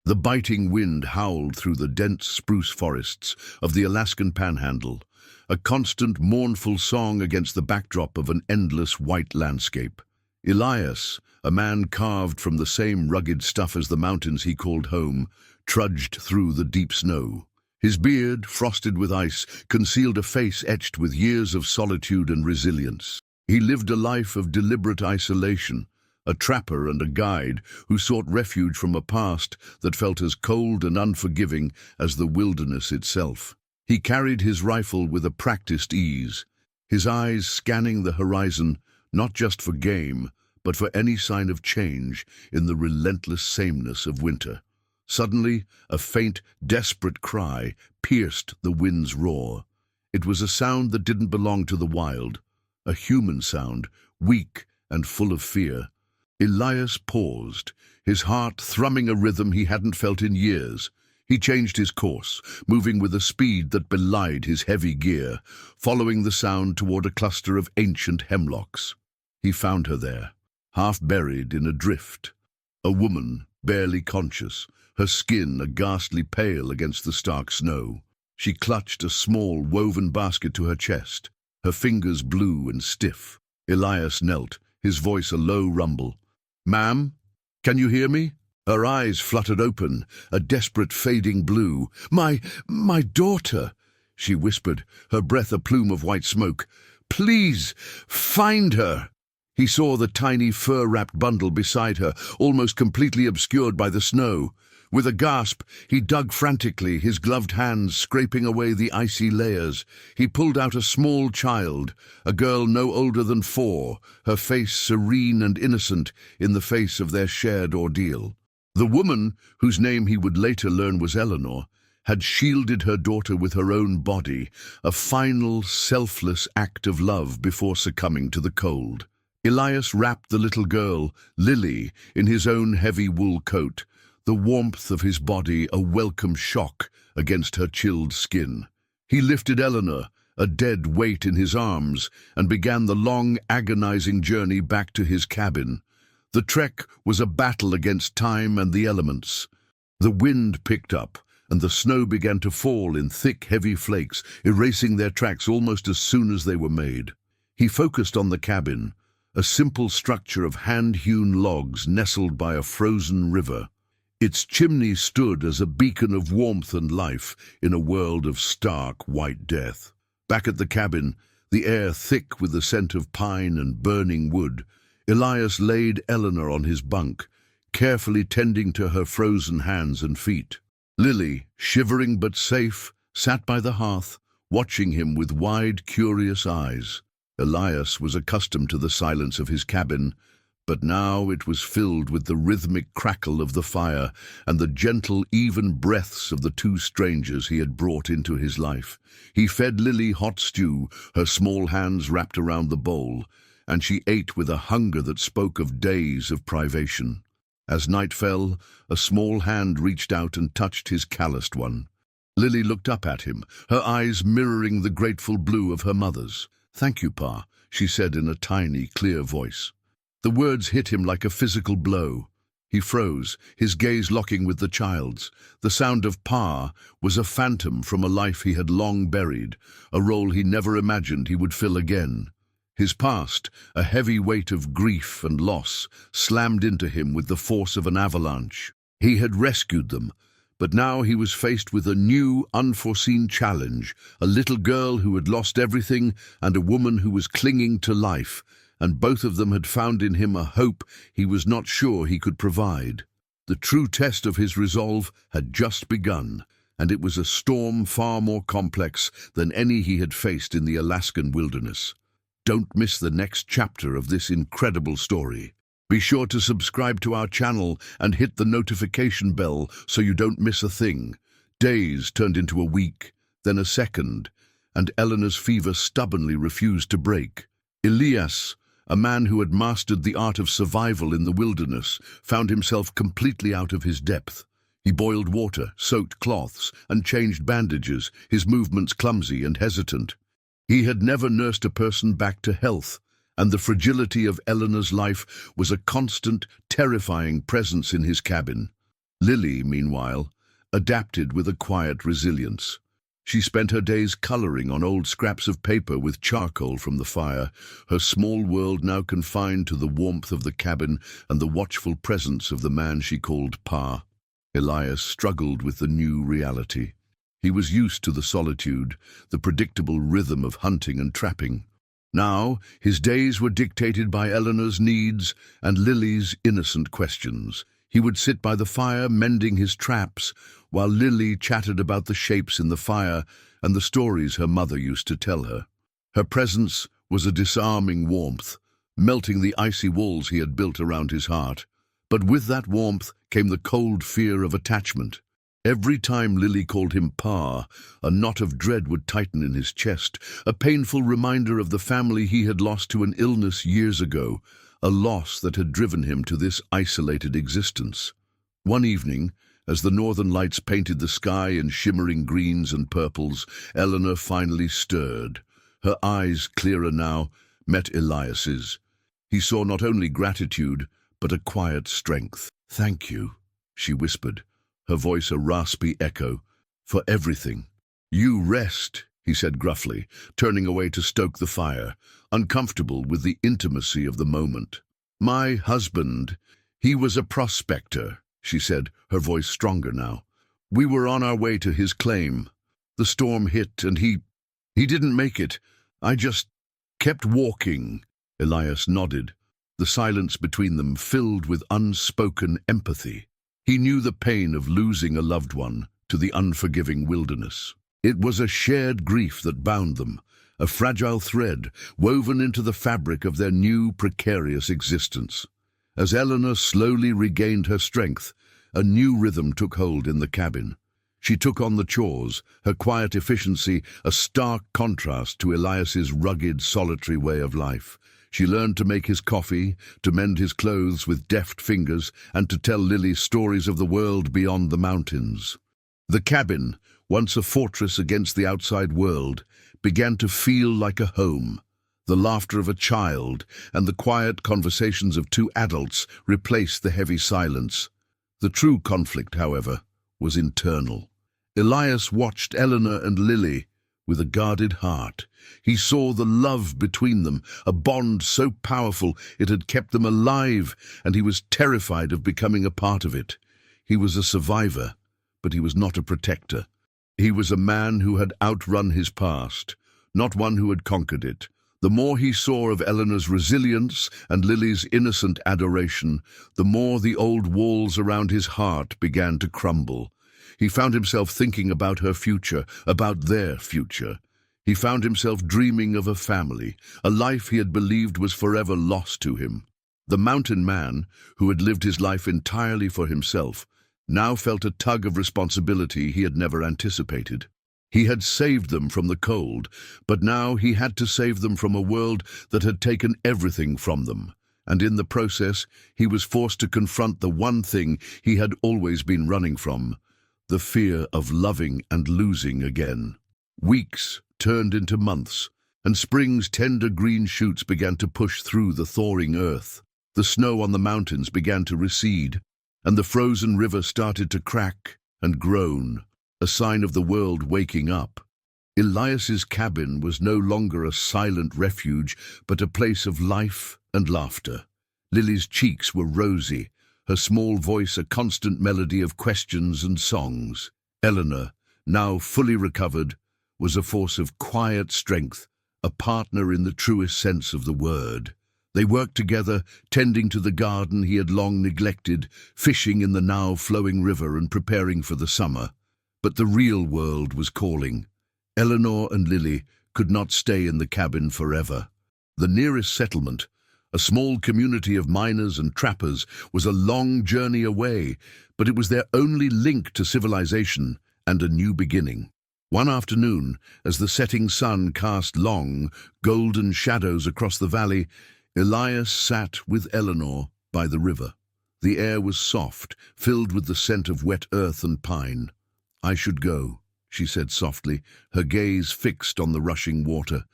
The biting wind howled through the dense spruce forests of the Alaskan Panhandle, a constant mournful song against the backdrop of an endless white landscape. Elias, a man carved from the same rugged stuff as the mountains he called home, trudged through the deep snow. His beard, frosted with ice, concealed a face etched with years of solitude and resilience. He lived a life of deliberate isolation, a trapper and a guide who sought refuge from a past that felt as cold and unforgiving as the wilderness itself. He carried his rifle with a practiced ease, his eyes scanning the horizon not just for game, but for any sign of change in the relentless sameness of winter. Suddenly, a faint, desperate cry pierced the wind's roar. It was a sound that didn't belong to the wild, a human sound, weak and full of fear. Elias paused, his heart thrumming a rhythm he hadn't felt in years. He changed his course, moving with a speed that belied his heavy gear, following the sound toward a cluster of ancient hemlocks. He found her there, half buried in a drift. A woman, barely conscious, her skin a ghastly pale against the stark snow. She clutched a small woven basket to her chest, her fingers blue and stiff. Elias knelt, his voice a low rumble. "Ma'am, can you hear me?" Her eyes fluttered open, a desperate fading blue. My daughter," she whispered, her breath a plume of white smoke. "Please, find her." He saw the tiny fur-wrapped bundle beside her, almost completely obscured by the snow. With a gasp, he dug frantically, his gloved hands scraping away the icy layers. He pulled out a small child, a girl no older than 4, her face serene and innocent in the face of their shared ordeal. The woman, whose name he would later learn was Eleanor, had shielded her daughter with her own body, a final, selfless act of love before succumbing to the cold. Elias wrapped the little girl, Lily, in his own heavy wool coat, the warmth of his body a welcome shock against her chilled skin. He lifted Eleanor, a dead weight in his arms, and began the long, agonizing journey back to his cabin. The trek was a battle against time and the elements. The wind picked up, and the snow began to fall in thick, heavy flakes, erasing their tracks almost as soon as they were made. He focused on the cabin, a simple structure of hand-hewn logs nestled by a frozen river. Its chimney stood as a beacon of warmth and life in a world of stark white death. Back at the cabin, the air thick with the scent of pine and burning wood, Elias laid Eleanor on his bunk, carefully tending to her frozen hands and feet. Lily, shivering but safe, sat by the hearth, watching him with wide, curious eyes. Elias was accustomed to the silence of his cabin, but now it was filled with the rhythmic crackle of the fire and the gentle, even breaths of the 2 strangers he had brought into his life. He fed Lily hot stew, her small hands wrapped around the bowl, and she ate with a hunger that spoke of days of privation. As night fell, a small hand reached out and touched his calloused one. Lily looked up at him, her eyes mirroring the grateful blue of her mother's. "Thank you, Pa," she said in a tiny, clear voice. The words hit him like a physical blow. He froze, his gaze locking with the child's. The sound of Pa was a phantom from a life he had long buried, a role he never imagined he would fill again. His past, a heavy weight of grief and loss, slammed into him with the force of an avalanche. He had rescued them, but now he was faced with a new, unforeseen challenge, a little girl who had lost everything and a woman who was clinging to life, and both of them had found in him a hope he was not sure he could provide. The true test of his resolve had just begun, and it was a storm far more complex than any he had faced in the Alaskan wilderness. Don't miss the next chapter of this incredible story. Be sure to subscribe to our channel and hit the notification bell so you don't miss a thing. Days turned into a week, then a second, and Eleanor's fever stubbornly refused to break. Elias, a man who had mastered the art of survival in the wilderness, found himself completely out of his depth. He boiled water, soaked cloths, and changed bandages, his movements clumsy and hesitant. He had never nursed a person back to health, and the fragility of Eleanor's life was a constant, terrifying presence in his cabin. Lily, meanwhile, adapted with a quiet resilience. She spent her days coloring on old scraps of paper with charcoal from the fire, her small world now confined to the warmth of the cabin and the watchful presence of the man she called Pa. Elias struggled with the new reality. He was used to the solitude, the predictable rhythm of hunting and trapping. Now, his days were dictated by Eleanor's needs and Lily's innocent questions. He would sit by the fire mending his traps, while Lily chattered about the shapes in the fire and the stories her mother used to tell her. Her presence was a disarming warmth, melting the icy walls he had built around his heart. But with that warmth came the cold fear of attachment. Every time Lily called him Pa, a knot of dread would tighten in his chest, a painful reminder of the family he had lost to an illness years ago, a loss that had driven him to this isolated existence. One evening, as the northern lights painted the sky in shimmering greens and purples, Eleanor finally stirred. Her eyes, clearer now, met Elias's. He saw not only gratitude, but a quiet strength. "Thank you," she whispered, her voice a raspy echo, "for everything." "You rest," he said gruffly, turning away to stoke the fire, uncomfortable with the intimacy of the moment. "My husband, he was a prospector," she said, her voice stronger now. "We were on our way to his claim. The storm hit and he didn't make it. I just kept walking." Elias nodded, the silence between them filled with unspoken empathy. He knew the pain of losing a loved one to the unforgiving wilderness. It was a shared grief that bound them, a fragile thread woven into the fabric of their new precarious existence. As Eleanor slowly regained her strength, a new rhythm took hold in the cabin. She took on the chores, her quiet efficiency a stark contrast to Elias's rugged, solitary way of life. She learned to make his coffee, to mend his clothes with deft fingers, and to tell Lily stories of the world beyond the mountains. The cabin, once a fortress against the outside world, began to feel like a home. The laughter of a child and the quiet conversations of two adults replaced the heavy silence. The true conflict, however, was internal. Elias watched Eleanor and Lily with a guarded heart. He saw the love between them, a bond so powerful it had kept them alive, and he was terrified of becoming a part of it. He was a survivor, but he was not a protector. He was a man who had outrun his past, not one who had conquered it. The more he saw of Eleanor's resilience and Lily's innocent adoration, the more the old walls around his heart began to crumble. He found himself thinking about her future, about their future. He found himself dreaming of a family, a life he had believed was forever lost to him. The mountain man, who had lived his life entirely for himself, now felt a tug of responsibility he had never anticipated. He had saved them from the cold, but now he had to save them from a world that had taken everything from them. And in the process, he was forced to confront the one thing he had always been running from, the fear of loving and losing again. Weeks turned into months, and spring's tender green shoots began to push through the thawing earth. The snow on the mountains began to recede, and the frozen river started to crack and groan, a sign of the world waking up. Elias's cabin was no longer a silent refuge, but a place of life and laughter. Lily's cheeks were rosy, her small voice a constant melody of questions and songs. Eleanor, now fully recovered, was a force of quiet strength, a partner in the truest sense of the word. They worked together, tending to the garden he had long neglected, fishing in the now flowing river and preparing for the summer. But the real world was calling. Eleanor and Lily could not stay in the cabin forever. The nearest settlement, a small community of miners and trappers, was a long journey away, but it was their only link to civilization and a new beginning. One afternoon, as the setting sun cast long, golden shadows across the valley, Elias sat with Eleanor by the river. The air was soft, filled with the scent of wet earth and pine. "I should go," she said softly, her gaze fixed on the rushing water.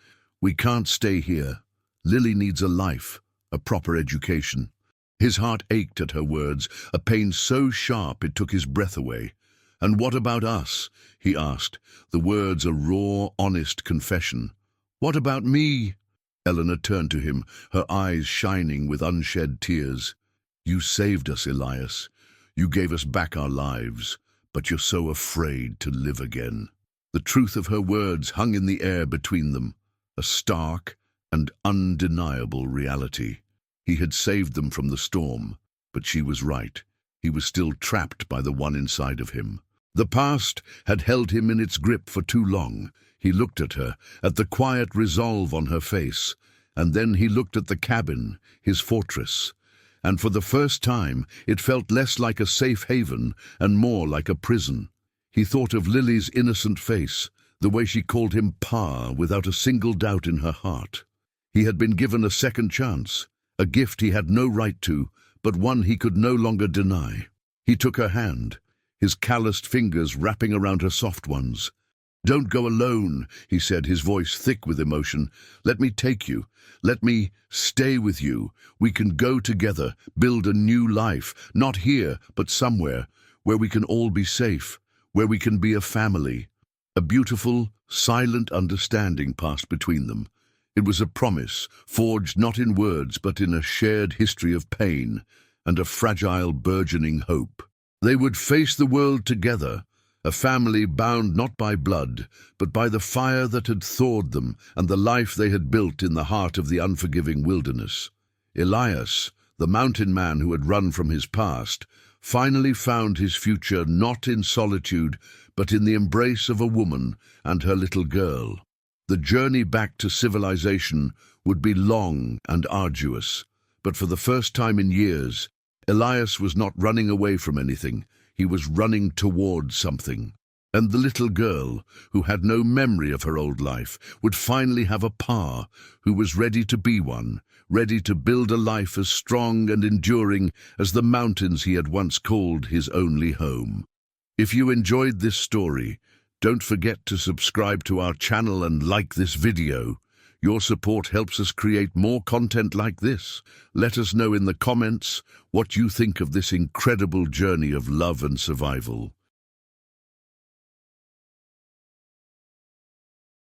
"We can't stay here. Lily needs a life, a proper education." His heart ached at her words, a pain so sharp it took his breath away. "And what about us?" he asked, the words a raw, honest confession. "What about me?" Eleanor turned to him, her eyes shining with unshed tears. "You saved us, Elias. You gave us back our lives, but you're so afraid to live again." The truth of her words hung in the air between them, a stark and undeniable reality. He had saved them from the storm, but she was right. He was still trapped by the one inside of him. The past had held him in its grip for too long. He looked at her, at the quiet resolve on her face, and then he looked at the cabin, his fortress. And for the first time, it felt less like a safe haven and more like a prison. He thought of Lily's innocent face, the way she called him Pa without a single doubt in her heart. He had been given a second chance, a gift he had no right to, but one he could no longer deny. He took her hand, his calloused fingers wrapping around her soft ones. "Don't go alone," he said, his voice thick with emotion. "Let me take you. Let me stay with you. We can go together, build a new life, not here, but somewhere, where we can all be safe, where we can be a family." A beautiful, silent understanding passed between them. It was a promise, forged not in words but in a shared history of pain and a fragile, burgeoning hope. They would face the world together, a family bound not by blood, but by the fire that had thawed them and the life they had built in the heart of the unforgiving wilderness. Elias, the mountain man who had run from his past, finally found his future not in solitude, but in the embrace of a woman and her little girl. The journey back to civilization would be long and arduous, but for the first time in years, Elias was not running away from anything. He was running towards something. And the little girl, who had no memory of her old life, would finally have a Pa who was ready to be one, ready to build a life as strong and enduring as the mountains he had once called his only home. If you enjoyed this story, don't forget to subscribe to our channel and like this video. Your support helps us create more content like this. Let us know in the comments what you think of this incredible journey of love and survival.